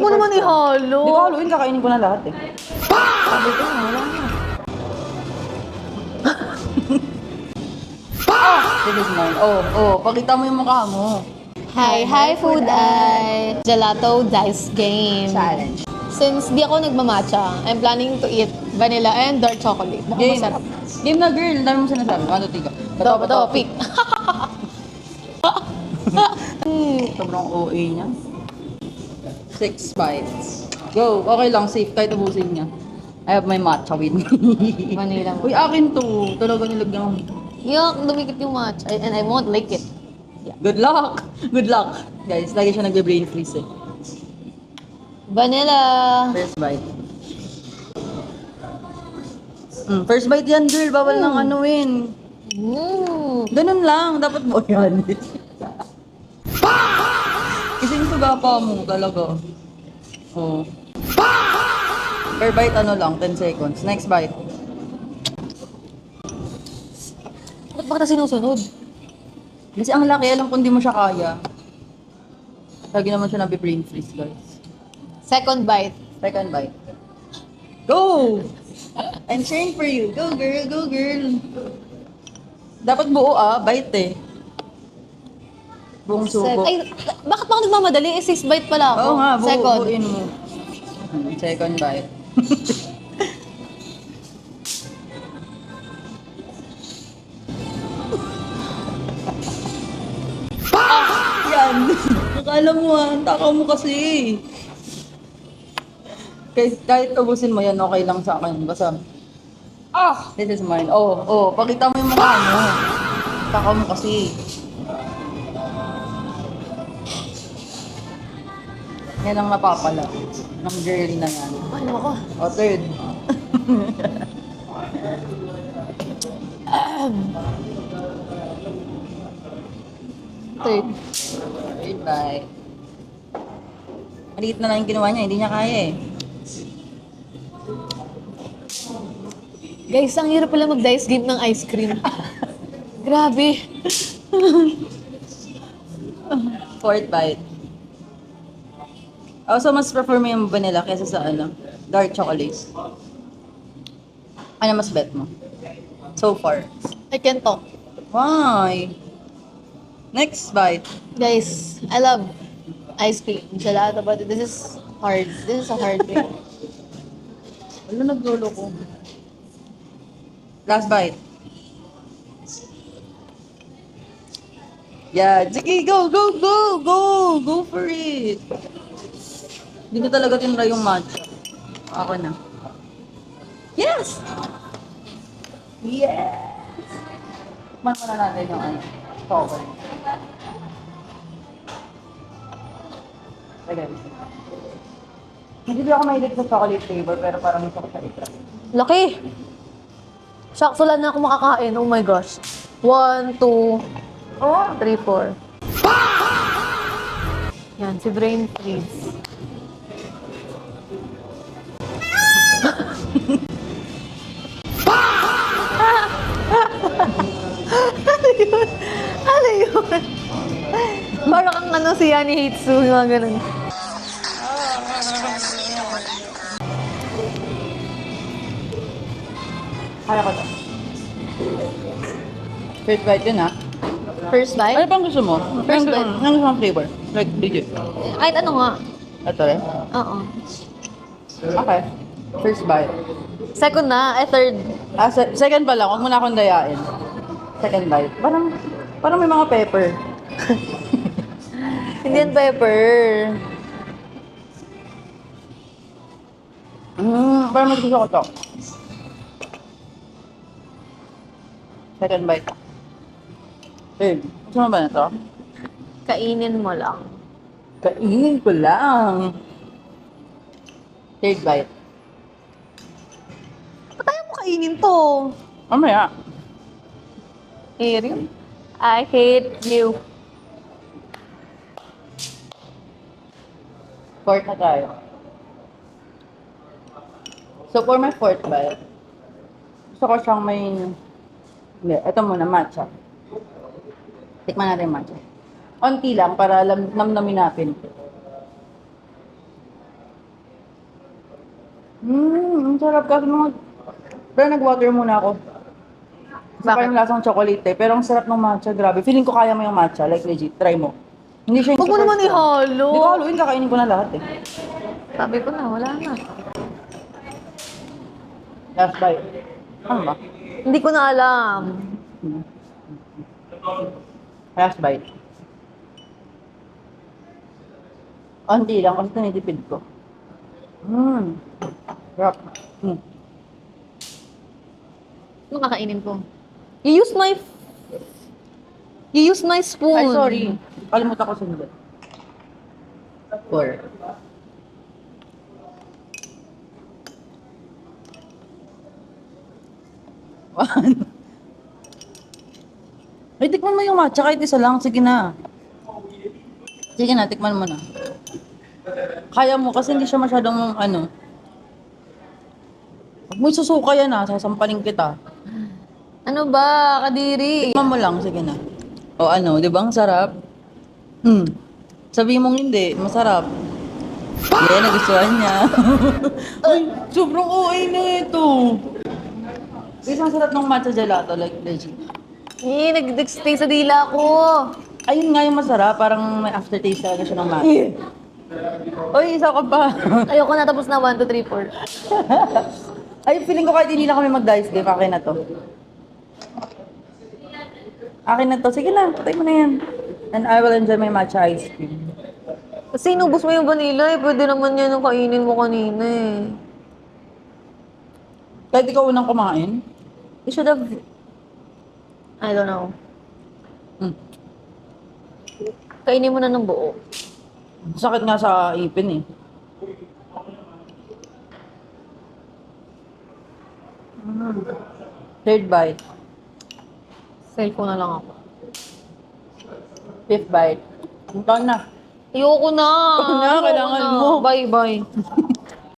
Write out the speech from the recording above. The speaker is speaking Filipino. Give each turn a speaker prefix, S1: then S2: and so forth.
S1: mo naman ihalo.
S2: Hindi ko haluin, kakainin ko na lahat eh. Sabi ko, wala na. This is mine. Pakita mo yung mukha mo.
S1: Hi, food ay gelato dice game.
S2: Challenge.
S1: Since di ako nagmamatcha, I'm planning to eat vanilla and dark chocolate. Mukhang masarap.
S2: Game na girl, dami mo sinasabi. Ano, tiga?
S1: Bato, pick.
S2: Sobrang OA niya. 6 bites. Go! Okay lang, safe. Kahit ubusin niya. I have my matcha with me.
S1: Vanilla mo.
S2: Uy, akin to. Talaga nilagyan ko.
S1: Yuck, lumikit yung matcha. And I won't like it.
S2: Good luck! Good luck! Guys, lagi siya nagbe-brain freeze eh.
S1: Vanilla.
S2: First bite. First bite yan, girl. Bawal nang anuin. Ganun lang. Dapat mo yan. Kasi yung sugapa mo talaga. Oh. Per bite ano lang, 10 seconds. Next bite.
S1: Ba't ba kita sinusunod?
S2: Kasi ang laki, alam kung di mo siya kaya. Lagi naman siya nabi-brain freeze, guys.
S1: Second bite.
S2: Second bite. Go! I'm cheering for you. Go, girl. Go, girl. Dapat buo bite eh. Buong subo.
S1: Ay, bakit ba ako nagmamadali? 6 bite pala ako.
S2: Oo nga,
S1: Second.
S2: buuin mo. Second bite. Yan. Akala mo takaw mo kasi. Kahit ubusin mo yan, okay lang sa akin. Basta, this is mine. Pakita mo yung mukha mo. Takaw mo kasi. Yan ang napapala ng girl na yan.
S1: Ano ako?
S2: Third.
S1: Third.
S2: Third bite. Maliit na lang yung ginawa niya, hindi niya kaya eh.
S1: Guys, ang hirap pala mag-dice game ng ice cream. Grabe.
S2: Fourth bite. Also, mas prefer mo yung vanilla kaysa sa dark chocolate. Ano mas bet mo? So far.
S1: I can't talk.
S2: Why? Next bite.
S1: Guys, I love ice cream, gelato, but this is hard. This is a hard thing.
S2: Wala, naglolo ko. Last bite. Yeah, sige, go, go, go, go! Go for it! Hindi ko talaga tinry yung matcha. Ako na. Yes! Yes! Man muna natin yung cover. Again. Hindi ako mahilig sa chocolate flavor, pero parang gusto ko siya i-try.
S1: Laki! Sakto lang na ako makakain. Oh my gosh. 1, 2, 3, 4. Yan, si Brain Freeze. Ano yun? Ano yun? Parang kang ano si Yani Hitsu, yung mga ganun.
S2: Kaya ko to. First bite yun
S1: First bite?
S2: Ano pang gusto mo?
S1: First bite.
S2: Ano gusto mong flavor? Like, legit.
S1: Kahit ano nga.
S2: Ito rin?
S1: Oo.
S2: Okay. First bite.
S1: Second na, third.
S2: Second pa lang. Huwag mo na akong dayain. Second bite. Parang may mga pepper.
S1: Hindi yan pepper.
S2: Parang mas gusto ko to. Second bite. Third. Gusto mo ba na to?
S1: Kainin mo lang.
S2: Kainin ko lang. Third bite.
S1: Ba't ayaw mo kainin to?
S2: Mamaya.
S1: Ariel? I hate you.
S2: Fourth na tayo. So, for my fourth bite, gusto ko siyang may... Hindi, ito muna, matcha. Tikman natin yung matcha. Onti lang para namnamin natin. Ang sarap kasi mga... Pero nag-water muna ako. Kasi
S1: Bakit?
S2: parang lasang chocolate eh. Pero ang sarap ng matcha, grabe. Feeling ko kaya mo yung matcha, like legit. Try mo. Hindi siya yung
S1: Huwag mo
S2: super
S1: naman
S2: strong.
S1: ihalo.
S2: Hindi ko haluin, kakainin ko na lahat eh.
S1: Sabi ko na, wala na.
S2: Last bite. Ano ba?
S1: Hindi ko na alam.
S2: Last bite. Onti lang kasi tinitipid ko. Sarap.
S1: Ano kakainin ko? You use my spoon.
S2: Ay, sorry. Kalimutan ko sunod. 4. One. Ay, tikman mo yung matcha kahit isa lang. Sige na. Sige na, tikman mo na. Kaya mo kasi hindi siya masyadong ano. Huwag mo isusuka yan sasampaling kita.
S1: Ano ba, kadiri?
S2: Tikman mo lang, sige na. O ano, di ba ang sarap? Sabi mong hindi, masarap. Hindi, nagustuhan niya. Ay, sobrang OA na ito. Guys, ang sarap ng matcha gelato, like legit.
S1: Nag-stay sa dila ko.
S2: Ayun nga yung masarap, parang may aftertaste talaga siya ng matcha. Oy, isa ka pa.
S1: Ayoko na, tapos na 1, 2, 3, 4.
S2: Ay, feeling ko kahit hindi na kami mag-dice game, akin na to. Akin na to. Sige na, patay mo na yan. And I will enjoy my matcha ice cream.
S1: Kasi inubos mo yung vanilla eh. Pwede naman yan yung kainin mo kanina eh.
S2: Kahit ikaw unang kumain, you should have...
S1: I don't know.
S2: Hmm.
S1: Kainin mo na ng buo.
S2: Sakit nga sa ipin eh. Third bite.
S1: Cellphone na lang ako.
S2: Fifth bite. Ikaw na.
S1: Ayoko na.
S2: Ayoko na, kailangan mo.
S1: Bye, bye.